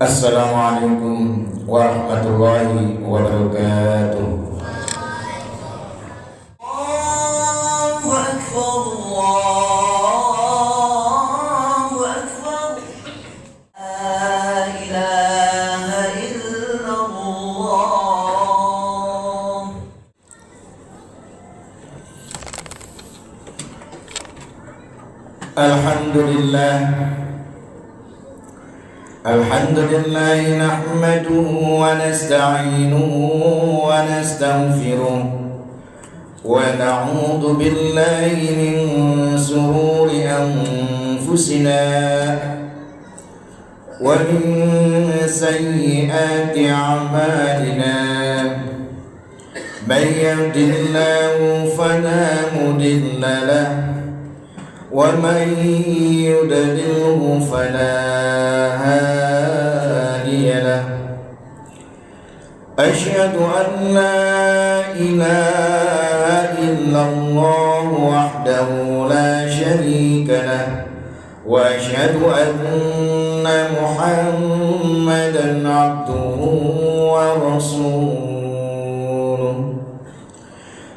Assalamualaikum warahmatullahi wabarakatuh. Allahu Akbar, Allahu Akbar. La ilaha illallah. Alhamdulillah. Alhamdulillah nahmaduhu wa nasta'inuhu wa nastaghfiruh wa na'udzu billahi min shururi anfusina wa min sayyiati a'malina. Man yahdihillahu fala mudilla lahu ومن يضلله فلا هادي له. أشهد أن لا إله إلا الله وحده لا شريك له وأشهد أن محمدا عبده ورسوله.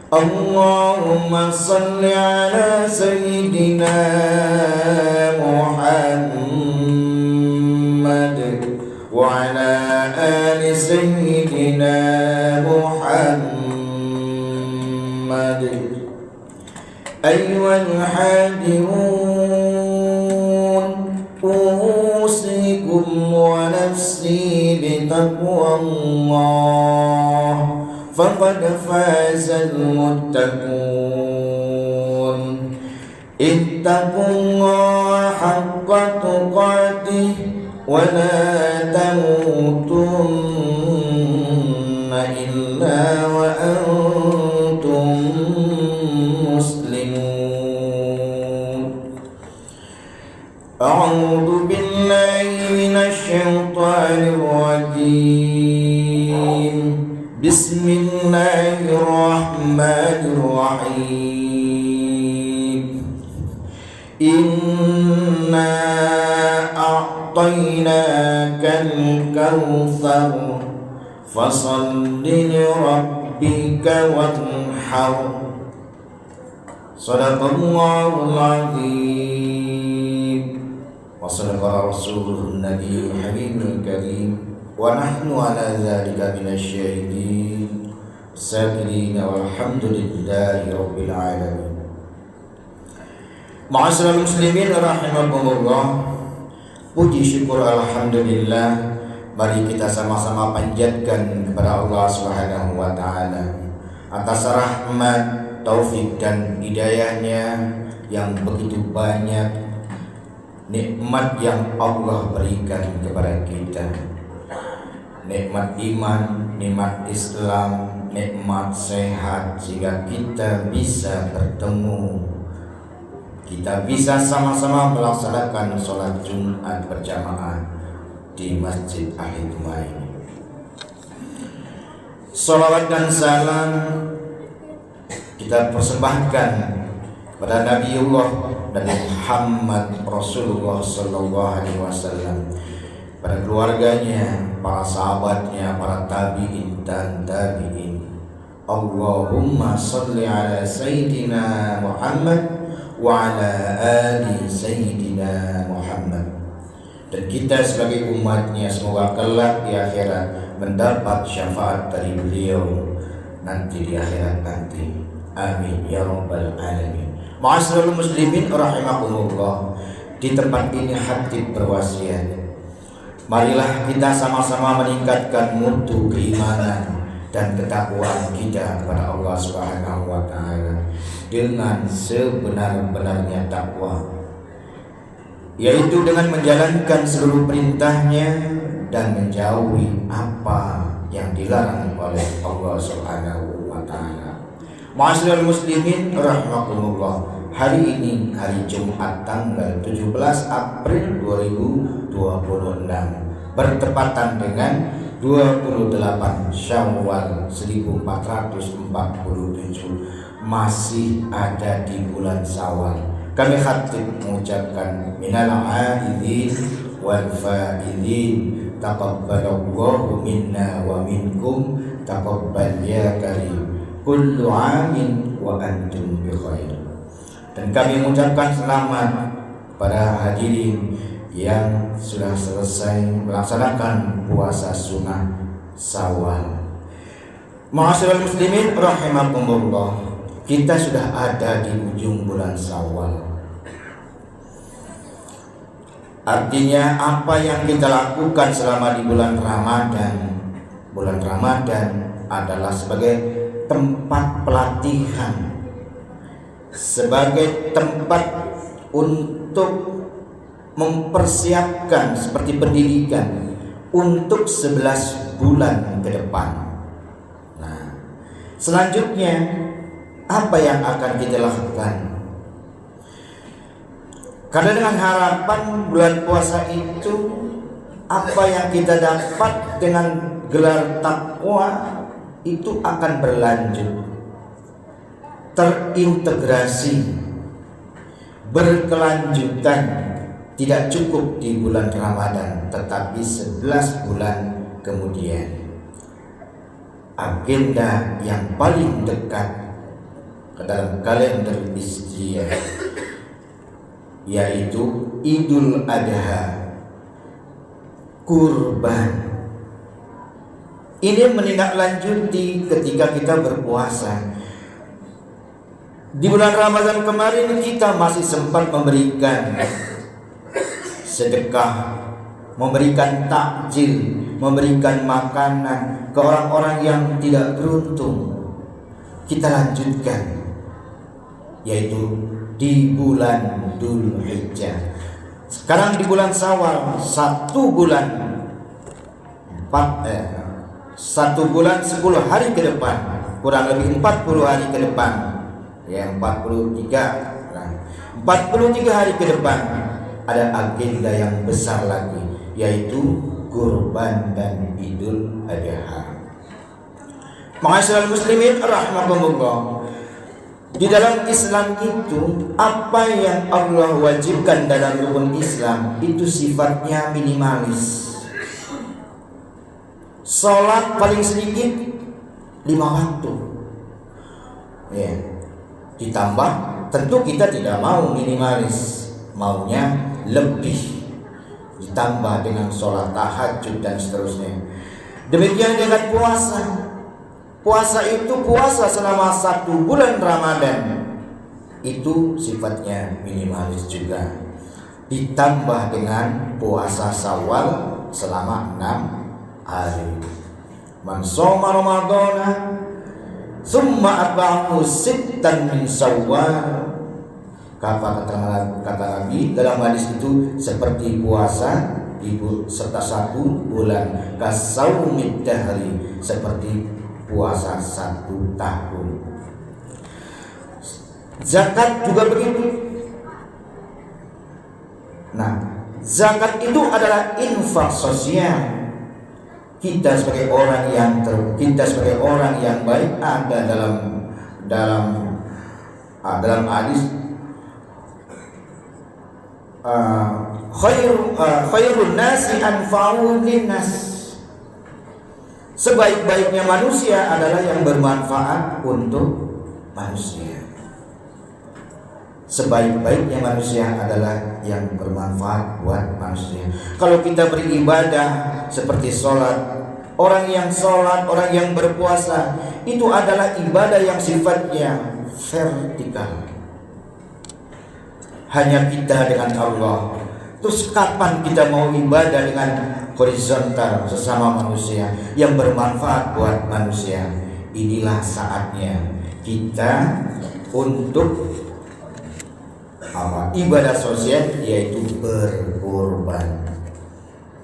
اللهم صل على سيدنا محمد وعلى آل سيدنا محمد. أيها الحاضرون أوصيكم ونفسي بتقوى الله فقد فاز المتقون. اتقوا الله حق تقاته ولا تموتن إلا وأنتم مسلمون. أعوذ بالله من الشيطان الرجيم. بسم الله الرحمن الرحيم. إنا أعطيناك الكوثر فصل لربك وانحر. صدق الله العظيم وصدق رسوله النبي الحبيب الكريم ونحن على ذلك من الشاهدين الساكرين والحمد لله رب العالمين. Ma'asyiral muslimin rahimakumullah. Puji syukur alhamdulillah, mari kita sama-sama panjatkan kepada Allah Subhanahu wa taala atas rahmat, taufik dan hidayahnya yang begitu banyak, nikmat yang Allah berikan kepada kita. Nikmat iman, nikmat Islam, nikmat sehat, sehingga kita bisa bertemu, kita bisa sama-sama melaksanakan sholat Jumat berjamaah di Masjid Al-Hikmah ini. Salawat dan salam kita persembahkan kepada Nabiullah dan Muhammad Rasulullah Sallallahu Alaihi Wasallam, pada keluarganya, para sahabatnya, para tabi'in dan tabi'in. Allahumma salli ala Sayyidina Muhammad wa ala ali Sayyidina Muhammad. Dan kita sebagai umatnya semoga kelak di akhirat mendapat syafaat dari beliau nanti di akhirat nanti. Amin ya rabbal alamin. Ma'asyiral muslimin rahimakumullah. Di tempat ini khatib berwasiat, marilah kita sama-sama meningkatkan mutu keimanan dan ketakwaan kita kepada Allah Subhanahu wa taala dengan sebenar-benarnya takwa, yaitu dengan menjalankan seluruh perintahnya dan menjauhi apa yang dilarang oleh Allah Subhanahu wa taala. Ma'asyiral muslimin rahimakumullah. Hari ini hari Jumat tanggal 17 April 2026 bertepatan dengan 28 Syawal 1447, masih ada di bulan Syawal. Kami khatib mengucapkan minal aidin wal faidin taqabbalallahu minna wa minkum taqabbal ya karim kullu amin wa antum bi khair. Dan kami mengucapkan selamat pada hadirin yang sudah selesai melaksanakan puasa sunnah Syawal. Ma'asyiral muslimin rahimakumullah, kita sudah ada di ujung bulan Syawal. Artinya apa yang kita lakukan selama di bulan Ramadan adalah sebagai tempat pelatihan, sebagai tempat untuk mempersiapkan seperti pendidikan untuk 11 bulan ke depan. Nah, selanjutnya apa yang akan kita lakukan? Karena dengan harapan bulan puasa itu apa yang kita dapat dengan gelar takwa itu akan berlanjut, terintegrasi, berkelanjutan. Tidak cukup di bulan Ramadan, tetapi 11 bulan kemudian. Agenda yang paling dekat ke dalam kalender Hijriah yaitu Idul Adha, kurban. Ini menindaklanjuti ketika kita berpuasa. Di bulan Ramadan kemarin kita masih sempat memberikan sedekah, memberikan takjil, memberikan makanan ke orang-orang yang tidak beruntung. Kita lanjutkan, yaitu di bulan Dzulhijjah. Sekarang di bulan Syawal, 1 bulan 10 hari ke depan, kurang lebih 40 hari ke depan, ya 43 hari ke depan, ada agenda yang besar lagi, yaitu kurban dan Idul Adha. Ma'asyiral muslimin rahimakumullah, di dalam Islam itu apa yang Allah wajibkan dalam rukun Islam itu sifatnya minimalis. Salat paling sedikit 5 waktu, ya. Ditambah, tentu kita tidak mau minimalis, maunya lebih, ditambah dengan sholat tahajud dan seterusnya. Demikian dengan puasa. Puasa itu puasa selama 1 bulan Ramadan, itu sifatnya minimalis juga. Ditambah dengan puasa Syawal selama 6 hari. Man shoma Ramadhana tsumma atba'ahu sittan min Syawal. Kata Nabi dalam hadis itu seperti puasa serta 1 bulan, kasaumid dahri, seperti puasa 1 tahun. Zakat juga begitu. Nah, zakat itu adalah infak sosial. Kita sebagai orang yang baik, ada dalam hadis khairun nasi anfa'u linnas. Sebaik-baiknya manusia adalah yang bermanfaat untuk manusia. Sebaik-baiknya manusia adalah yang bermanfaat buat manusia. Kalau kita beribadah seperti sholat, orang yang berpuasa, itu adalah ibadah yang sifatnya vertikal, hanya kita dengan Allah. Terus kapan kita mau ibadah dengan horizontal, sesama manusia yang bermanfaat buat manusia? Inilah saatnya kita untuk ibadah sosial, yaitu berkorban.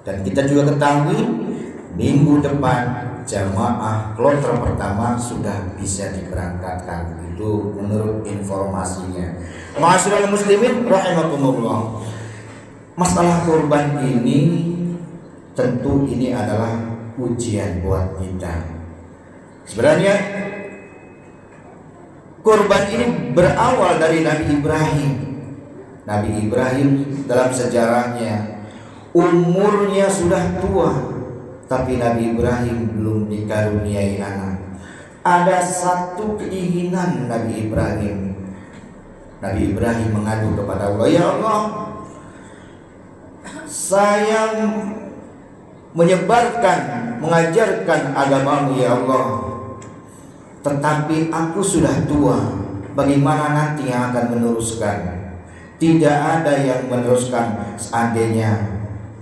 Dan kita juga ketahui minggu depan jamaah kloter pertama sudah bisa diberangkatkan. Itu menurut informasinya. Ma'asyiral muslimin rahimakumullah. Masalah kurban ini tentu ini adalah ujian buat kita. Sebenarnya kurban ini berawal dari Nabi Ibrahim. Nabi Ibrahim dalam sejarahnya umurnya sudah tua, tapi Nabi Ibrahim belum dikaruniai anak. Ada satu keinginan Nabi Ibrahim. Nabi Ibrahim mengadu kepada Allah, ya Allah, saya menyebarkan, mengajarkan agamamu ya Allah, tetapi aku sudah tua. Bagaimana nanti yang akan meneruskan? Tidak ada yang meneruskan. Seandainya,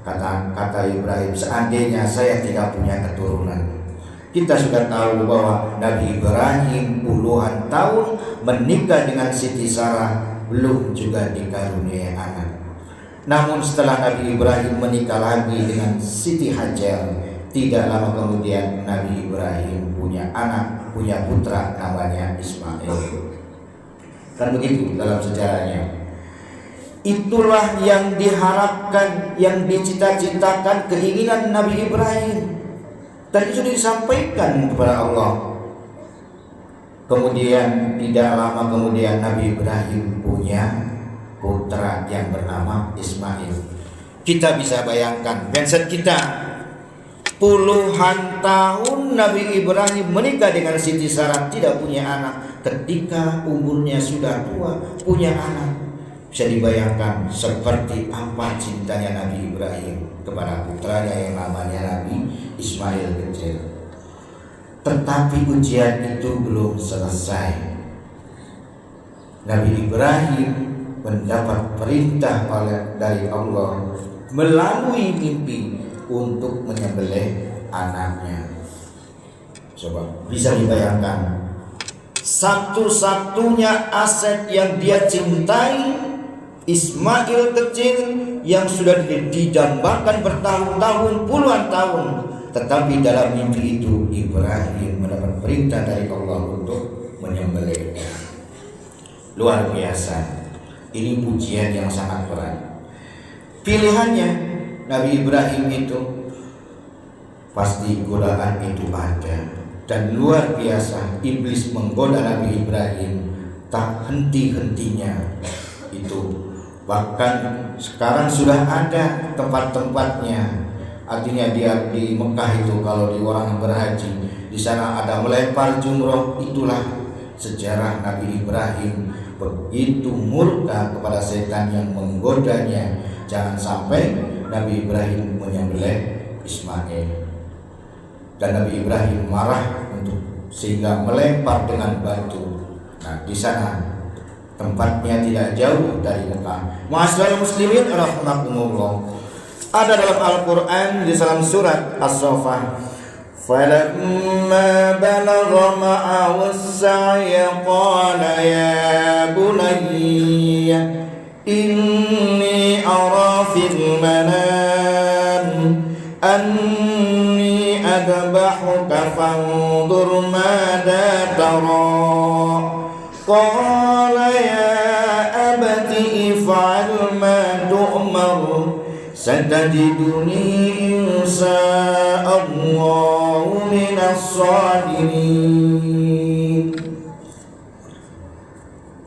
kata Ibrahim, seandainya saya tidak punya keturunan. Kita sudah tahu bahwa Nabi Ibrahim puluhan tahun menikah dengan Siti Sarah, belum juga dikaruniai anak. Namun setelah Nabi Ibrahim menikah lagi dengan Siti Hajar, tidak lama kemudian Nabi Ibrahim punya anak, punya putra namanya Ismail. Kan begitu dalam sejarahnya. Itulah yang diharapkan, yang dicita-citakan keinginan Nabi Ibrahim. Dan itu disampaikan kepada Allah. Kemudian tidak lama kemudian Nabi Ibrahim punya putra yang bernama Ismail. Kita bisa bayangkan, mindset kita, puluhan tahun Nabi Ibrahim menikah dengan Siti Sarah, tidak punya anak. Ketika umurnya sudah tua, punya anak. Bisa dibayangkan seperti apa cintanya Nabi Ibrahim kepada putranya yang namanya Nabi Ismail kecil. Tetapi ujian itu belum selesai. Nabi Ibrahim mendapat perintah dari Allah melalui mimpi untuk menyembelih anaknya. Coba bisa dibayangkan, satu-satunya aset yang dia cintai, Ismail kecil yang sudah didambakan bertahun-tahun, puluhan tahun, tetapi dalam mimpi itu Ibrahim mendapat perintah dari Allah untuk menyembelihnya. Luar biasa. Ini ujian yang sangat berat. Pilihannya Nabi Ibrahim itu pasti godaan itu ada, dan luar biasa iblis menggoda Nabi Ibrahim tak henti-hentinya itu. Bahkan sekarang sudah ada tempat-tempatnya. Artinya dia di Mekah itu, kalau di orang berhaji, di sana ada melempar jumroh. Itulah sejarah Nabi Ibrahim begitu murka kepada setan yang menggodanya. Jangan sampai Nabi Ibrahim menyembelih Ismail. Dan Nabi Ibrahim marah sehingga melempar dengan batu. Nah, di sana tempatnya tidak jauh dari Mekah. Ma'asyiral muslimin rahimakumullah. Ada dalam Al-Qur'an di dalam surat As-Saffat, falamma balagha ma'ahu as-sa'ya qala ya bunayya inni ara fil manam anni adbahuka fanzur madza tara. Qala ya abati if'al ma tu'mar satajiduni insya'allahu minas sabirin.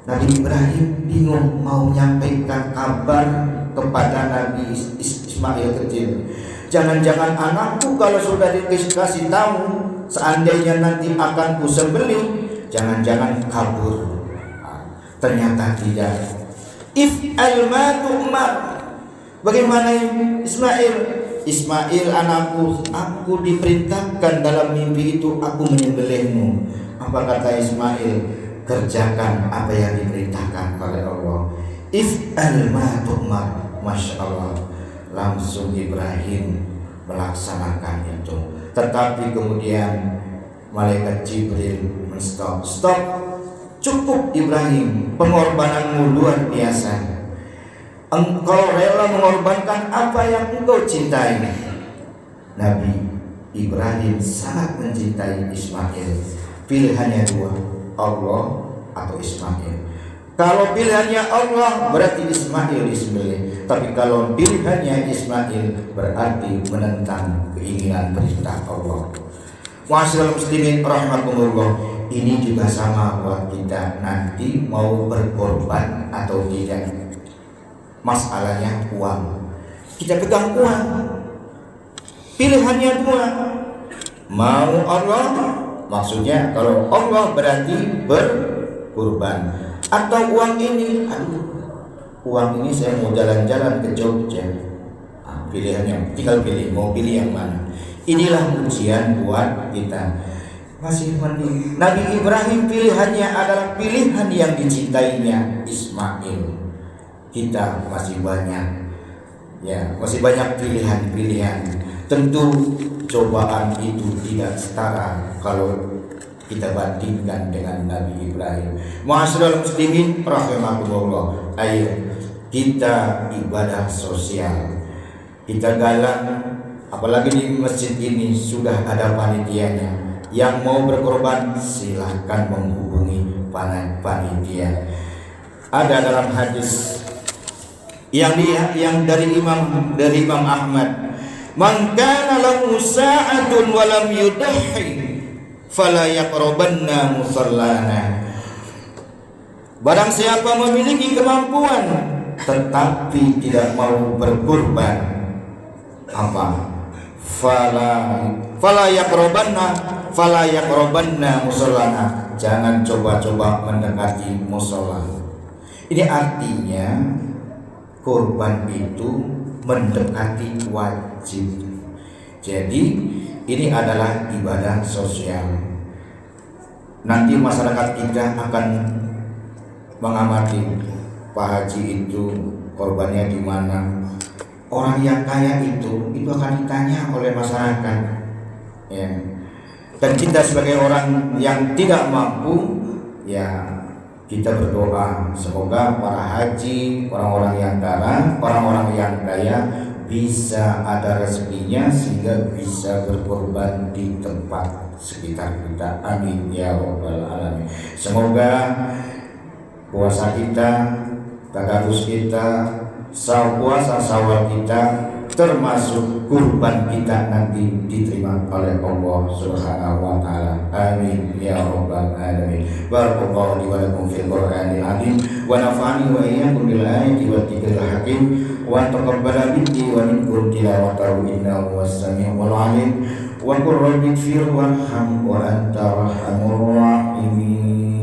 Nabi Ibrahim bingung mau menyampaikan kabar kepada Nabi Ismail kecil. Jangan-jangan anakku kalau sudah dikasih tahu seandainya nanti akan kusembelih, jangan-jangan kabur. Ternyata tidak. If'al ma tu'mar. Bagaimana Ismail anakku, aku diperintahkan dalam mimpi itu aku menyembelihmu. Apa kata Ismail? Kerjakan apa yang diperintahkan oleh Allah. If'al ma tu'mar. Masya Allah. Langsung Ibrahim melaksanakan itu. Tetapi kemudian malaikat Jibril stop. Cukup Ibrahim, pengorbananmu luar biasa. Engkau rela mengorbankan apa yang engkau cintai. Nabi Ibrahim sangat mencintai Ismail. Pilihannya dua, Allah atau Ismail. Kalau pilihannya Allah berarti Ismail disembelih. Tapi kalau pilihannya Ismail berarti menentang keinginan perintah Allah. Ma'asyiral muslimin rahimakumullah. Ini juga sama buat kita, nanti mau berkorban atau tidak. Masalahnya uang. kita pegang uang. Pilihannya dua. Mau Allah, maksudnya kalau Allah berarti berkurban. Atau uang ini, uang ini saya mau jalan-jalan ke Jogja. Pilihannya, tinggal pilih, mau pilih yang mana. Inilah ujian buat kita. Masih mending Nabi Ibrahim pilihannya adalah pilihan yang dicintainya, Ismail. Kita masih banyak, ya masih banyak pilihan-pilihan. Tentu cobaan itu tidak setara kalau kita bandingkan dengan Nabi Ibrahim. Ma'asyiral muslimin rahimakumullah. Ayo kita ibadah sosial, kita galang. Apalagi di masjid ini sudah ada panitianya. Yang mau berkorban silahkan menghubungi panitia. Ada dalam hadis yang dari Imam Ahmad, man kana lahu sa'atun wa lam yudhi fala yaqrabanna musallana. Barang siapa memiliki kemampuan tetapi tidak mau berkorban, apa? Fala yaqrabanna musallana. Jangan coba-coba mendekati musola. Ini artinya kurban itu mendekati wajib. Jadi ini adalah ibadah sosial. Nanti masyarakat kita akan mengamati Pak Haji itu korbannya di mana. Orang yang kaya itu akan ditanya oleh masyarakat, ya. Dan kita sebagai orang yang tidak mampu, ya kita berdoa semoga para haji, orang-orang yang kaya, orang-orang yang kaya bisa ada rezekinya sehingga bisa berkorban di tempat sekitar kita. Amin ya rabbal alamin. Semoga puasa kita, tadarus kita, puasa Syawal kita, termasuk kurban kita nanti diterima oleh Allah Subhanahu wa taala. Amin ya rabbal alamin. Barakallahu li wa lakum fil Qur'anil azim wa nafa'ani wa iyyakum bil ayati wat dzikril hakim wa taqabbala minni wa minkum tilawatahu innahu was-sami'ul 'alim wa qur rabbighfir warham wa anta arhamur rahimin.